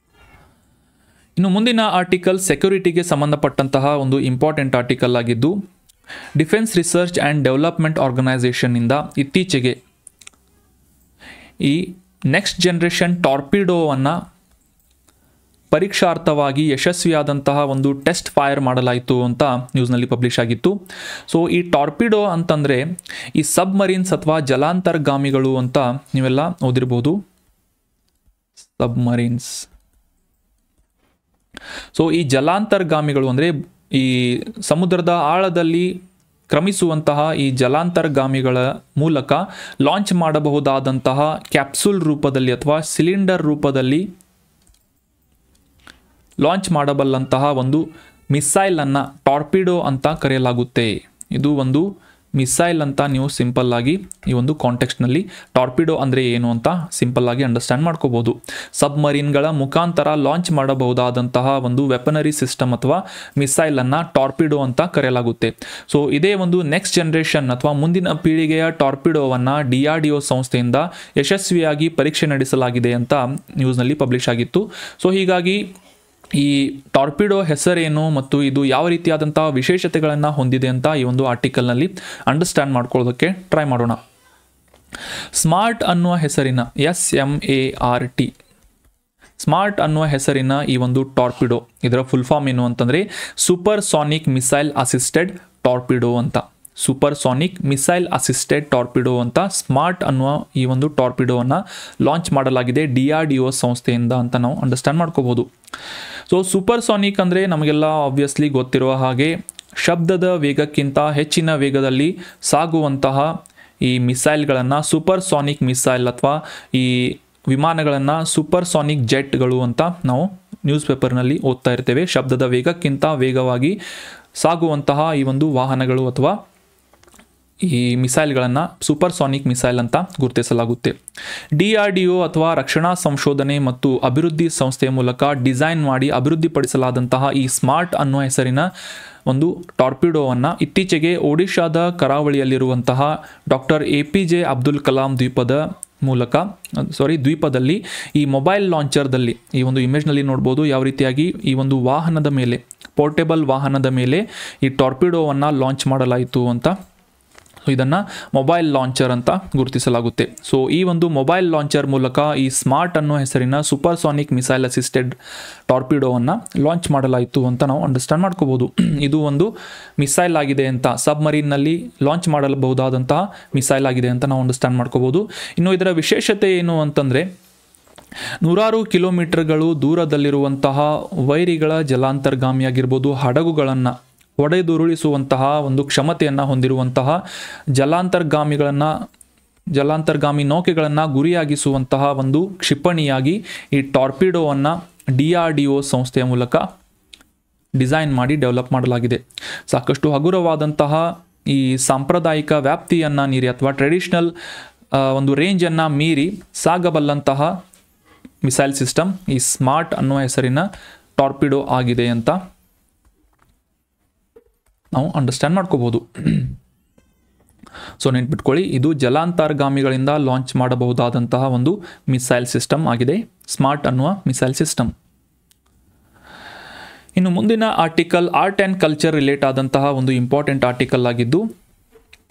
ಇನ್ನು ಮುಂದಿನ ಆರ್ಟಿಕಲ್ ಸೆಕ್ಯೂರಿಟಿಗೆ ಸಂಬಂಧಪಟ್ಟಂತಹ ಒಂದು ಇಂಪಾರ್ಟೆಂಟ್ ಆರ್ಟಿಕಲ್ ಆಗಿದ್ದು ಡಿಫೆನ್ಸ್ ರಿಸರ್ಚ್ ಆ್ಯಂಡ್ ಡೆವಲಪ್ಮೆಂಟ್ ಆರ್ಗನೈಸೇಷನ್ನಿಂದ ಇತ್ತೀಚೆಗೆ ಈ ನೆಕ್ಸ್ಟ್ ಜನರೇಷನ್ ಟಾರ್ಪಿಡೋವನ್ನು ಪರೀಕ್ಷಾರ್ಥವಾಗಿ ಯಶಸ್ವಿಯಾದಂತಹ ಒಂದು ಟೆಸ್ಟ್ ಫೈರ್ ಮಾಡಲಾಯಿತು ಅಂತ ನ್ಯೂಸ್ನಲ್ಲಿ ಪಬ್ಲಿಷ್ ಆಗಿತ್ತು. ಸೊ ಈ ಟಾರ್ಪಿಡೋ ಅಂತಂದರೆ ಈ ಸಬ್ಮರೀನ್ಸ್ ಅಥವಾ ಜಲಾಂತರ್ಗಾಮಿಗಳು ಅಂತ ನೀವೆಲ್ಲ ಓದಿರ್ಬೋದು. ಸಬ್ಮರೀನ್ಸ್. ಸೊ ಈ ಜಲಾಂತರ್ಗಾಮಿಗಳು ಅಂದರೆ ಈ ಸಮುದ್ರದ ಆಳದಲ್ಲಿ ಕ್ರಮಿಸುವಂತಹ ಈ ಜಲಾಂತರ್ಗಾಮಿಗಳ ಮೂಲಕ ಲಾಂಚ್ ಮಾಡಬಹುದಾದಂತಹ ಕ್ಯಾಪ್ಸೂಲ್ ರೂಪದಲ್ಲಿ ಅಥವಾ ಸಿಲಿಂಡರ್ ರೂಪದಲ್ಲಿ ಲಾಂಚ್ ಮಾಡಬಲ್ಲಂತಹ ಒಂದು ಮಿಸೈಲನ್ನು ಟಾರ್ಪಿಡೋ ಅಂತ ಕರೆಯಲಾಗುತ್ತೆ. ಇದು ಒಂದು ಮಿಸೈಲ್ ಅಂತ ನೀವು ಸಿಂಪಲ್ ಆಗಿ ಈ ಒಂದು ಕಾಂಟೆಕ್ಸ್ಟ್ನಲ್ಲಿ ಟಾರ್ಪಿಡೋ ಅಂದರೆ ಏನು ಅಂತ ಸಿಂಪಲ್ ಆಗಿ ಅಂಡರ್ಸ್ಟ್ಯಾಂಡ್ ಮಾಡ್ಕೋಬೋದು. ಸಬ್ಮರೀನ್ಗಳ ಮುಖಾಂತರ ಲಾಂಚ್ ಮಾಡಬಹುದಾದಂತಹ ಒಂದು ವೆಪನರಿ ಸಿಸ್ಟಮ್ ಅಥವಾ ಮಿಸೈಲನ್ನು ಟಾರ್ಪಿಡೋ ಅಂತ ಕರೆಯಲಾಗುತ್ತೆ. ಸೊ ಇದೇ ಒಂದು ನೆಕ್ಸ್ಟ್ ಜನರೇಷನ್ ಅಥವಾ ಮುಂದಿನ ಪೀಳಿಗೆಯ ಟಾರ್ಪಿಡೋವನ್ನು DRDO ಸಂಸ್ಥೆಯಿಂದ ಯಶಸ್ವಿಯಾಗಿ ಪರೀಕ್ಷೆ ನಡೆಸಲಾಗಿದೆ ಅಂತ ನ್ಯೂಸ್ನಲ್ಲಿ ಪಬ್ಲಿಷ್ ಆಗಿತ್ತು. ಸೊ ಹೀಗಾಗಿ ಈ ಟಾರ್ಪಿಡೋ ಹೆಸರೇನು ಮತ್ತು ಇದು ಯಾವ ರೀತಿಯಾದಂಥ ವಿಶೇಷತೆಗಳನ್ನು ಹೊಂದಿದೆ ಅಂತ ಈ ಒಂದು ಆರ್ಟಿಕಲ್ನಲ್ಲಿ ಅಂಡರ್ಸ್ಟ್ಯಾಂಡ್ ಮಾಡ್ಕೊಳ್ಳೋದಕ್ಕೆ ಟ್ರೈ ಮಾಡೋಣ. ಸ್ಮಾರ್ಟ್ ಅನ್ನುವ ಹೆಸರಿನ SMART ಸ್ಮಾರ್ಟ್ ಅನ್ನುವ ಹೆಸರಿನ ಈ ಒಂದು ಟಾರ್ಪಿಡೋ, ಇದರ ಫುಲ್ ಫಾರ್ಮ್ ಏನು ಅಂತಂದರೆ supersonic missile assisted torpedo ಅಂತ. Supersonic missile assisted torpedo ಅಂತ ಸ್ಮಾರ್ಟ್ ಅನ್ನುವ ಈ ಒಂದು ಟಾರ್ಪಿಡೋವನ್ನು ಲಾಂಚ್ ಮಾಡಲಾಗಿದೆ DRDO ಸಂಸ್ಥೆಯಿಂದ ಅಂತ ನಾವು ಅಂಡರ್ಸ್ಟ್ಯಾಂಡ್ ಮಾಡ್ಕೋಬೋದು. ಸೊ ಸೂಪರ್ ಸಾನಿಕ್ ಅಂದರೆ ನಮಗೆಲ್ಲ ಆಬ್ವಿಯಸ್ಲಿ ಗೊತ್ತಿರುವ ಹಾಗೆ ಶಬ್ದದ ವೇಗಕ್ಕಿಂತ ಹೆಚ್ಚಿನ ವೇಗದಲ್ಲಿ ಸಾಗುವಂತಹ ಈ ಮಿಸೈಲ್ಗಳನ್ನು ಸೂಪರ್ ಸಾನಿಕ್ ಮಿಸೈಲ್ ಅಥವಾ ಈ ವಿಮಾನಗಳನ್ನು ಸೂಪರ್ ಸಾನಿಕ್ ಜೆಟ್ಗಳು ಅಂತ ನಾವು ನ್ಯೂಸ್ ಪೇಪರ್ನಲ್ಲಿ ಓದ್ತಾ ಇರ್ತೇವೆ. ಶಬ್ದದ ವೇಗಕ್ಕಿಂತ ವೇಗವಾಗಿ ಸಾಗುವಂತಹ ಈ ಒಂದು ವಾಹನಗಳು ಅಥವಾ ಈ ಮಿಸೈಲ್ಗಳನ್ನು ಸೂಪರ್ ಸಾನಿಕ್ ಮಿಸೈಲ್ ಅಂತ ಗುರುತಿಸಲಾಗುತ್ತೆ. DRDO ಅಥವಾ ರಕ್ಷಣಾ ಸಂಶೋಧನೆ ಮತ್ತು ಅಭಿವೃದ್ಧಿ ಸಂಸ್ಥೆಯ ಮೂಲಕ ಡಿಸೈನ್ ಮಾಡಿ ಅಭಿವೃದ್ಧಿಪಡಿಸಲಾದಂತಹ ಈ ಸ್ಮಾರ್ಟ್ ಅನ್ನುವ ಹೆಸರಿನ ಒಂದು ಟಾರ್ಪಿಡೋವನ್ನು ಇತ್ತೀಚೆಗೆ ಒಡಿಶಾದ ಕರಾವಳಿಯಲ್ಲಿರುವಂತಹ ಡಾಕ್ಟರ್ APJ ಅಬ್ದುಲ್ ಕಲಾಂ ದ್ವೀಪದಲ್ಲಿ ಈ ಮೊಬೈಲ್ ಲಾಂಚರ್ದಲ್ಲಿ ಈ ಒಂದು ಇಮೇಜ್ನಲ್ಲಿ ನೋಡ್ಬೋದು ಯಾವ ರೀತಿಯಾಗಿ ಈ ಒಂದು ವಾಹನದ ಮೇಲೆ, ಪೋರ್ಟೇಬಲ್ ವಾಹನದ ಮೇಲೆ ಈ ಟಾರ್ಪಿಡೋವನ್ನು ಲಾಂಚ್ ಮಾಡಲಾಯಿತು ಅಂತ. ಸೊ ಇದನ್ನು ಮೊಬೈಲ್ ಲಾಂಚರ್ ಅಂತ ಗುರುತಿಸಲಾಗುತ್ತೆ. ಸೊ ಈ ಒಂದು ಮೊಬೈಲ್ ಲಾಂಚರ್ ಮೂಲಕ ಈ ಸ್ಮಾರ್ಟ್ ಅನ್ನೋ ಹೆಸರಿನ ಸೂಪರ್ ಸಾನಿಕ್ ಮಿಸೈಲ್ ಅಸಿಸ್ಟೆಡ್ ಟಾರ್ಪಿಡೋವನ್ನು ಲಾಂಚ್ ಮಾಡಲಾಯಿತು ಅಂತ ನಾವು ಅಂಡರ್ಸ್ಟ್ಯಾಂಡ್ ಮಾಡ್ಕೋಬೋದು. ಇದು ಒಂದು ಮಿಸೈಲ್ ಆಗಿದೆ ಅಂತ, ಸಬ್ಮರೀನ್ನಲ್ಲಿ ಲಾಂಚ್ ಮಾಡಬಹುದಾದಂತಹ ಮಿಸೈಲ್ ಆಗಿದೆ ಅಂತ ನಾವು ಅಂಡರ್ಸ್ಟ್ಯಾಂಡ್ ಮಾಡ್ಕೋಬೋದು. ಇನ್ನು ಇದರ ವಿಶೇಷತೆ ಏನು ಅಂತಂದರೆ ನೂರಾರು ಕಿಲೋಮೀಟರ್ಗಳು ದೂರದಲ್ಲಿರುವಂತಹ ವೈರಿಗಳ ಜಲಾಂತರ್ಗಾಮಿಯಾಗಿರ್ಬೋದು ಹಡಗುಗಳನ್ನು ಹೊಡೆದುರುಳಿಸುವಂತಹ ಒಂದು ಕ್ಷಮತೆಯನ್ನು ಹೊಂದಿರುವಂತಹ ಜಲಾಂತರ್ಗಾಮಿ ನೌಕೆಗಳನ್ನು ಗುರಿಯಾಗಿಸುವಂತಹ ಒಂದು ಕ್ಷಿಪಣಿಯಾಗಿ ಈ ಟಾರ್ಪಿಡೋವನ್ನು DRDO ಸಂಸ್ಥೆಯ ಮೂಲಕ ಡಿಸೈನ್ ಮಾಡಿ ಡೆವಲಪ್ ಮಾಡಲಾಗಿದೆ. ಸಾಕಷ್ಟು ಹಗುರವಾದಂತಹ ಈ ಸಾಂಪ್ರದಾಯಿಕ ವ್ಯಾಪ್ತಿಯನ್ನು ಮೀರಿ ಅಥವಾ ಟ್ರೆಡಿಷನಲ್ ಒಂದು ರೇಂಜನ್ನು ಮೀರಿ ಸಾಗಬಲ್ಲಂತಹ ಮಿಸೈಲ್ ಸಿಸ್ಟಮ್ ಈ ಸ್ಮಾರ್ಟ್ ಅನ್ನುವ ಹೆಸರಿನ ಟಾರ್ಪಿಡೋ ಆಗಿದೆ ಅಂತ ನಾವು ಅಂಡರ್ಸ್ಟ್ಯಾಂಡ್ ಮಾಡ್ಕೋಬೋದು. ಸೊ ನೆನ್ಪಿಟ್ಕೊಳ್ಳಿ, ಇದು ಜಲಾಂತರ್ಗಾಮಿಗಳಿಂದ ಲಾಂಚ್ ಮಾಡಬಹುದಾದಂತಹ ಒಂದು ಮಿಸೈಲ್ ಸಿಸ್ಟಮ್ ಆಗಿದೆ ಸ್ಮಾರ್ಟ್ ಅನ್ನುವ ಮಿಸೈಲ್ ಸಿಸ್ಟಮ್. ಇನ್ನು ಮುಂದಿನ article art and culture relate ಆದಂತಹ ಒಂದು ಇಂಪಾರ್ಟೆಂಟ್ ಆರ್ಟಿಕಲ್ ಆಗಿದ್ದು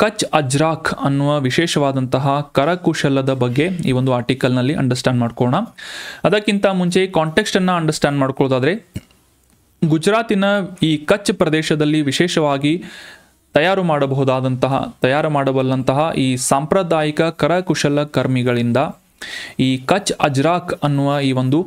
ಕಚ್ ಅಜ್ರಾಕ್ ಅನ್ನುವ ವಿಶೇಷವಾದಂತಹ ಕರಕುಶಲದ ಬಗ್ಗೆ ಈ ಒಂದು ಆರ್ಟಿಕಲ್ನಲ್ಲಿ ಅಂಡರ್ಸ್ಟ್ಯಾಂಡ್ ಮಾಡ್ಕೊಳ್ಳೋಣ. ಅದಕ್ಕಿಂತ ಮುಂಚೆ ಕಾಂಟೆಕ್ಸ್ಟನ್ನು ಅಂಡರ್ಸ್ಟ್ಯಾಂಡ್ ಮಾಡ್ಕೊಳ್ಳೋದಾದರೆ ಗುಜರಾತಿನ ಈ ಕಚ್ ಪ್ರದೇಶದಲ್ಲಿ ವಿಶೇಷವಾಗಿ ತಯಾರು ಮಾಡಬಲ್ಲಂತಹ ಈ ಸಾಂಪ್ರದಾಯಿಕ ಕರಕುಶಲ ಕರ್ಮಿಗಳಿಂದ ಈ ಕಚ್ ಅಜ್ರಾಕ್ ಅನ್ನುವ ಈ ಒಂದು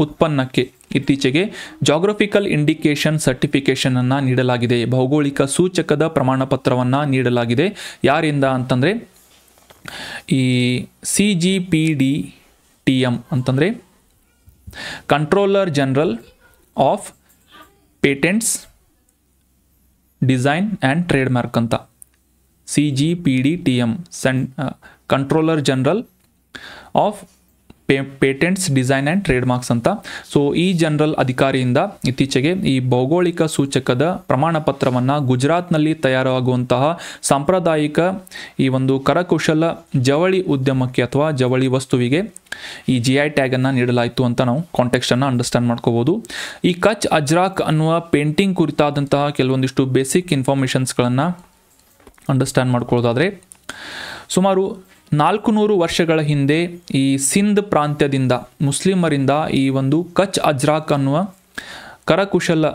ಉತ್ಪನ್ನಕ್ಕೆ ಇತ್ತೀಚೆಗೆ ಜಾಗ್ರಫಿಕಲ್ ಇಂಡಿಕೇಶನ್ ಸರ್ಟಿಫಿಕೇಶನ್ ಅನ್ನು ನೀಡಲಾಗಿದೆ. ಭೌಗೋಳಿಕ ಸೂಚಕದ ಪ್ರಮಾಣ ಪತ್ರವನ್ನು ನೀಡಲಾಗಿದೆ. ಯಾರಿಂದ ಅಂತಂದರೆ ಈ CGPDTM ಅಂತಂದರೆ controller general of patents design and trade mark ಅಂತ. CGPDTM controller general of patents design and trade marks ಅಂತ. ಸೊ ಈ ಜನರಲ್ ಅಧಿಕಾರಿಯಿಂದ ಇತ್ತೀಚೆಗೆ ಈ ಭೌಗೋಳಿಕ ಸೂಚಕದ ಪ್ರಮಾಣ ಪತ್ರವನ್ನು ಗುಜರಾತ್ನಲ್ಲಿ ತಯಾರಾಗುವಂತಹ ಸಾಂಪ್ರದಾಯಿಕ ಈ ಒಂದು ಕರಕುಶಲ ಜವಳಿ ಉದ್ಯಮಕ್ಕೆ ಅಥವಾ ಜವಳಿ ವಸ್ತುವಿಗೆ ಈ GI ಟ್ಯಾಗನ್ನು ನೀಡಲಾಯಿತು ಅಂತ ನಾವು ಕಾಂಟೆಕ್ಸ್ಟನ್ನು ಅಂಡರ್ಸ್ಟ್ಯಾಂಡ್ ಮಾಡ್ಕೋಬೋದು. ಈ ಕಚ್ ಅಜ್ರಾಕ್ ಅನ್ನುವ ಪೇಂಟಿಂಗ್ ಕುರಿತಾದಂತಹ ಕೆಲವೊಂದಿಷ್ಟು ಬೇಸಿಕ್ ಇನ್ಫಾರ್ಮೇಷನ್ಸ್ಗಳನ್ನು ಅಂಡರ್ಸ್ಟ್ಯಾಂಡ್ ಮಾಡ್ಕೊಳ್ಳೋದಾದರೆ ಸುಮಾರು 400 ವರ್ಷಗಳ ಹಿಂದೆ ಈ ಸಿಂಧ್ ಪ್ರಾಂತ್ಯದಿಂದ ಮುಸ್ಲಿಮರಿಂದ ಈ ಒಂದು ಕಚ್ ಅಜ್ರಾಕ್ ಅನ್ನುವ ಕರಕುಶಲ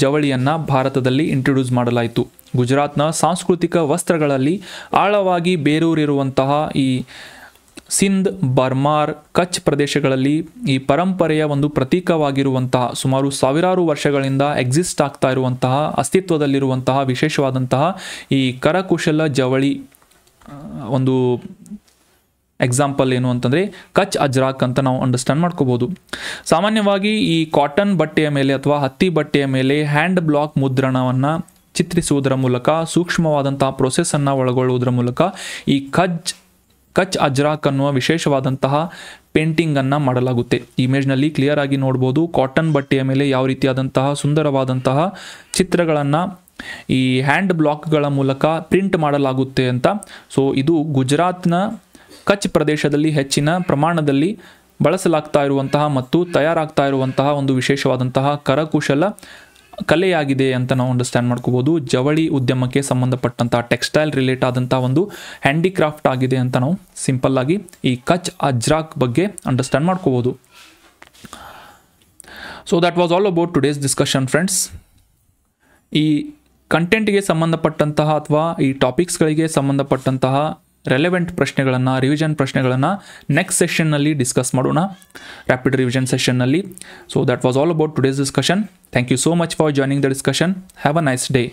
ಜವಳಿಯನ್ನು ಭಾರತದಲ್ಲಿ ಇಂಟ್ರೊಡ್ಯೂಸ್ ಮಾಡಲಾಯಿತು. ಗುಜರಾತ್ನ ಸಾಂಸ್ಕೃತಿಕ ವಸ್ತ್ರಗಳಲ್ಲಿ ಆಳವಾಗಿ ಬೇರೂರಿರುವಂತಹ ಈ ಸಿಂಧ್, ಬರ್ಮಾರ್, ಕಚ್ ಪ್ರದೇಶಗಳಲ್ಲಿ ಈ ಪರಂಪರೆಯ ಒಂದು ಪ್ರತೀಕವಾಗಿರುವಂತಹ ಸುಮಾರು ಸಾವಿರಾರು ವರ್ಷಗಳಿಂದ ಎಕ್ಸಿಸ್ಟ್ ಆಗ್ತಾ ಇರುವಂತಹ ಅಸ್ತಿತ್ವದಲ್ಲಿರುವಂತಹ ವಿಶೇಷವಾದಂತಹ ಈ ಕರಕುಶಲ ಜವಳಿ ಒಂದು ಎಕ್ಸಾಂಪಲ್ ಏನು ಅಂತಂದರೆ ಕಚ್ ಅಜ್ರಾಕ್ ಅಂತ ನಾವು ಅಂಡರ್ಸ್ಟ್ಯಾಂಡ್ ಮಾಡ್ಕೋಬೋದು. ಸಾಮಾನ್ಯವಾಗಿ ಈ ಕಾಟನ್ ಬಟ್ಟೆಯ ಮೇಲೆ ಅಥವಾ ಹತ್ತಿ ಬಟ್ಟೆಯ ಮೇಲೆ ಹ್ಯಾಂಡ್ ಬ್ಲಾಕ್ ಮುದ್ರಣವನ್ನು ಚಿತ್ರಿಸುವುದರ ಮೂಲಕ ಸೂಕ್ಷ್ಮವಾದಂತಹ ಪ್ರೊಸೆಸನ್ನು ಒಳಗೊಳ್ಳುವುದರ ಮೂಲಕ ಈ ಕಚ್ ಅಜ್ರಾಕ್ ಅನ್ನುವ ವಿಶೇಷವಾದಂತಹ ಪೇಂಟಿಂಗನ್ನು ಮಾಡಲಾಗುತ್ತೆ. ಇಮೇಜ್ನಲ್ಲಿ ಕ್ಲಿಯರ್ ಆಗಿ ನೋಡ್ಬೋದು ಕಾಟನ್ ಬಟ್ಟೆಯ ಮೇಲೆ ಯಾವ ರೀತಿಯಾದಂತಹ ಸುಂದರವಾದಂತಹ ಚಿತ್ರಗಳನ್ನು ಈ ಹ್ಯಾಂಡ್ ಬ್ಲಾಕ್ಗಳ ಮೂಲಕ ಪ್ರಿಂಟ್ ಮಾಡಲಾಗುತ್ತೆ ಅಂತ. ಸೊ ಇದು ಗುಜರಾತ್ನ ಕಚ್ ಪ್ರದೇಶದಲ್ಲಿ ಹೆಚ್ಚಿನ ಪ್ರಮಾಣದಲ್ಲಿ ಬಳಸಲಾಗ್ತಾ ಇರುವಂತಹ ಮತ್ತು ತಯಾರಾಗ್ತಾ ಇರುವಂತಹ ಒಂದು ವಿಶೇಷವಾದಂತಹ ಕರಕುಶಲ ಕಲೆಯಾಗಿದೆ ಅಂತ ನಾವು ಅಂಡರ್ಸ್ಟ್ಯಾಂಡ್ ಮಾಡ್ಕೋಬೋದು. ಜವಳಿ ಉದ್ಯಮಕ್ಕೆ ಸಂಬಂಧಪಟ್ಟಂತಹ ಟೆಕ್ಸ್ಟೈಲ್ ರಿಲೇಟ್ ಆದಂತಹ ಒಂದು ಹ್ಯಾಂಡಿಕ್ರಾಫ್ಟ್ ಆಗಿದೆ ಅಂತ ನಾವು ಸಿಂಪಲ್ ಆಗಿ ಈ ಕಚ್ ಅಜ್ರಾಕ್ ಬಗ್ಗೆ ಅಂಡರ್ಸ್ಟ್ಯಾಂಡ್ ಮಾಡ್ಕೋಬೋದು. So that was all about today's discussion friends. ಈ ಕಂಟೆಂಟ್ಗೆ ಸಂಬಂಧಪಟ್ಟಂತಹ ಅಥವಾ ಈ ಟಾಪಿಕ್ಸ್ಗಳಿಗೆ ಸಂಬಂಧಪಟ್ಟಂತಹ ರೆಲೆವೆಂಟ್ ಪ್ರಶ್ನೆಗಳನ್ನು, ರಿವಿಷನ್ ಪ್ರಶ್ನೆಗಳನ್ನು ನೆಕ್ಸ್ಟ್ ಸೆಷನ್ನಲ್ಲಿ ಡಿಸ್ಕಸ್ ಮಾಡೋಣ, ರ್ಯಾಪಿಡ್ ರಿವಿಷನ್ ಸೆಷನ್ನಲ್ಲಿ. So that was all about today's discussion. Thank you so much for joining the discussion. Have a nice day.